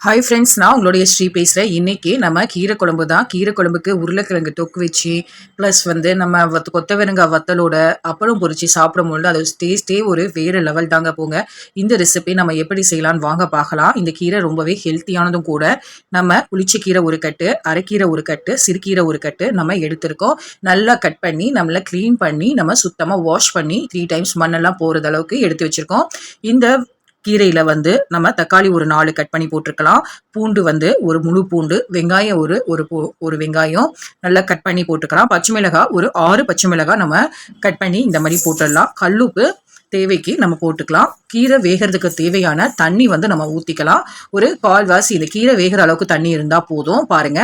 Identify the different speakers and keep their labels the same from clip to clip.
Speaker 1: Hi friends, நான் உங்களுடைய ஸ்ரீ பேசுகிறேன். இன்றைக்கி நம்ம கீரை குழம்பு தான். கீரை குழம்புக்கு உருளைக்கிழங்கு தொக்கு வச்சு ப்ளஸ் வந்து நம்ம கொத்தவரங்காய் வத்தலோட அப்புறம் பொரிச்சு சாப்பிடும்போது அது டேஸ்ட்டே ஒரு வேறு லெவல் தாங்க போங்க. இந்த ரெசிபி நம்ம எப்படி செய்யலான்னு வாங்க பார்க்கலாம். இந்த கீரை ரொம்பவே ஹெல்த்தியானதும் கூட. நம்ம புளிச்சக்கீரை ஒரு கட்டு, அரைக்கீரை ஒரு கட்டு, சிறுகீரை ஒரு கட்டு நம்ம எடுத்திருக்கோம். நல்லா கட் பண்ணி நம்மளை க்ளீன் பண்ணி நம்ம சுத்தமாக வாஷ் பண்ணி 3 டைம்ஸ் மண்ணெல்லாம் போகிறது அளவுக்கு எடுத்து வச்சுருக்கோம். இந்த கீரையில் வந்து நம்ம தக்காளி ஒரு 4 கட் பண்ணி போட்டிருக்கலாம். பூண்டு வந்து ஒரு முழு பூண்டு, வெங்காயம் ஒரு வெங்காயம் நல்லா கட் பண்ணி போட்டுக்கலாம். பச்சை மிளகாய் ஒரு 6 பச்சை மிளகாய் நம்ம கட் பண்ணி இந்த மாதிரி போட்டுடலாம். கல்லுப்பு தேவைக்கு நம்ம போட்டுக்கலாம். கீரை வேகிறதுக்கு தேவையான தண்ணி வந்து நம்ம ஊற்றிக்கலாம். ஒரு கால்வாசி இந்த கீரை வேகிற அளவுக்கு தண்ணி இருந்தால் போதும். பாருங்க,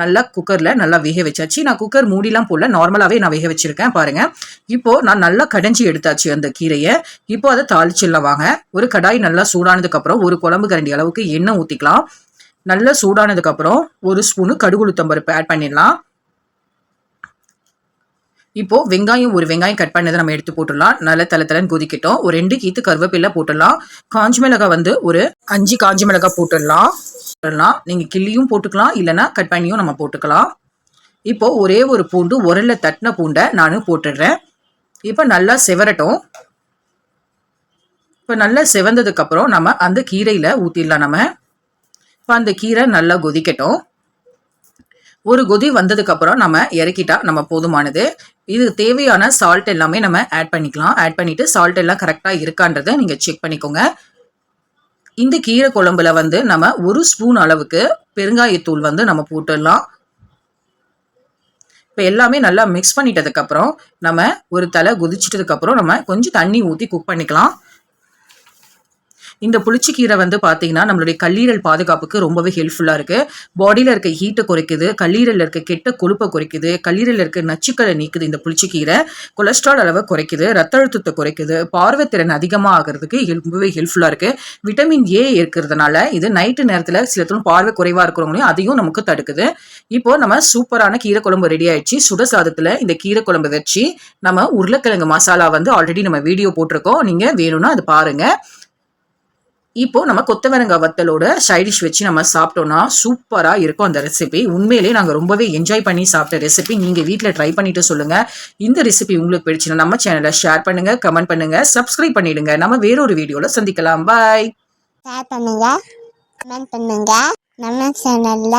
Speaker 1: நல்லா குக்கரில் நல்லா வேக வச்சாச்சு. நான் குக்கர் மூடிலாம் போடல, நார்மலாகவே நான் வேக வச்சிருக்கேன். பாருங்க, இப்போ நான் நல்லா கடைஞ்சி எடுத்தாச்சு அந்த கீரையை. இப்போ அதை தாளிச்சிடலாம் வாங்க. ஒரு கடாய் நல்லா சூடானதுக்கு அப்புறம் ஒரு குழம்பு கரண்டி அளவுக்கு எண்ணெய் ஊற்றிக்கலாம். நல்லா சூடானதுக்கு அப்புறம் ஒரு ஸ்பூனு கடுகு உளுத்தம் பருப்பு ஆட் பண்ணிடலாம். இப்போ ஒரு வெங்காயம் கட் பண்ணதை நம்ம எடுத்து போட்டுடலாம். நல்லா தலை கொதிக்கட்டும். ஒரு 2 கீத்து கருவேப்பிலை போட்டுடலாம். காஞ்சி மிளகாய் வந்து ஒரு 5 காஞ்சி மிளகாய் போட்டுடலாம். நீங்கள் கிள்ளியும் போட்டுக்கலாம், இல்லைன்னா கட் பண்ணியும் நம்ம போட்டுக்கலாம். இப்போ ஒரே ஒரு பூண்டு, உரல்ல தட்டின பூண்டை நான் போட்டுடுறேன். இப்போ நல்லா செவரட்டும். இப்போ நல்லா செவந்ததுக்கப்புறம் நம்ம அந்த கீரையில் ஊற்றிடலாம். நம்ம இப்போ அந்த கீரை நல்லா கொதிக்கட்டும். ஒரு கொதி வந்ததுக்கப்புறம் நம்ம இறக்கிட்டா நம்ம போதுமானது. இது தேவையான சால்ட் எல்லாமே நம்ம ஆட் பண்ணிக்கலாம். ஆட் பண்ணிவிட்டு சால்ட் எல்லாம் கரெக்டாக இருக்கான்றதை நீங்கள் செக் பண்ணிக்கோங்க. இந்த கீரை குழம்புல வந்து நம்ம 1 ஸ்பூன் அளவுக்கு பெருங்காயத்தூள் வந்து நம்ம போட்டுடலாம். இப்போ எல்லாமே நல்லா மிக்ஸ் பண்ணிட்டதுக்கப்புறம் நம்ம ஒரு தலை கொதிச்சிட்டதுக்கப்புறம் நம்ம கொஞ்சம் தண்ணி ஊற்றி குக் பண்ணிக்கலாம். இந்த புளிச்சக்கீரை வந்து பார்த்தீங்கன்னா நம்மளுடைய கல்லீரல் பாதுகாப்புக்கு ரொம்பவே ஹெல்ப்ஃபுல்லாக இருக்குது. பாடியில் இருக்க ஹீட்டை குறைக்குது, கல்லீரலில் இருக்க கெட்ட கொழுப்பை குறைக்குது, கல்லீரலில் இருக்க நச்சுக்களை நீக்குது. இந்த புளிச்சக்கீரை கொலஸ்ட்ரால் அளவை குறைக்குது, ரத்த அழுத்தத்தை குறைக்குது, பார்வைத்திறன் அதிகமாக ஆகிறதுக்கு ரொம்பவே ஹெல்ப்ஃபுல்லாக இருக்குது. விட்டமின் ஏ இருக்கிறதுனால இது நைட்டு நேரத்தில் சிலத்தும் பார்வை குறைவாக இருக்கிறவங்களையும் அதையும் நமக்கு தடுக்குது. இப்போ நம்ம சூப்பரான கீரை குழம்பு ரெடி ஆயிடுச்சு. சுட சாதத்தில் இந்த கீரை குழம்பு வச்சு நம்ம உருளைக்கிழங்கு மசாலா வந்து ஆல்ரெடி நம்ம வீடியோ போட்டிருக்கோம். நீங்கள் வேணும்னா அது பாருங்கள். இப்போ நம்ம கொத்தவரங்காய் வத்தலோட சைடிஷ் வச்சு நம்ம சாப்பிட்டோம்னா சூப்பராக இருக்கும் அந்த ரெசிபி. உண்மையிலே நாங்கள் ரொம்பவே என்ஜாய் பண்ணி சாப்பிட்ட ரெசிபி. நீங்கள் வீட்டில் ட்ரை பண்ணிட்டு சொல்லுங்கள். இந்த ரெசிபி உங்களுக்கு பிடிச்சுன்னா நம்ம சேனலை ஷேர் பண்ணுங்கள், கமெண்ட் பண்ணுங்கள், சப்ஸ்கிரைப் பண்ணிடுங்க. நம்ம வேறொரு வீடியோவில் சந்திக்கலாம். பாய்.
Speaker 2: ஷேர் பண்ணுங்க, கமெண்ட் பண்ணுங்க. நம்ம சேனல்ல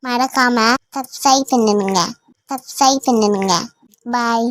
Speaker 2: மறக்காம சப்ஸ்கிரைப் பண்ணுங்க. பாய்.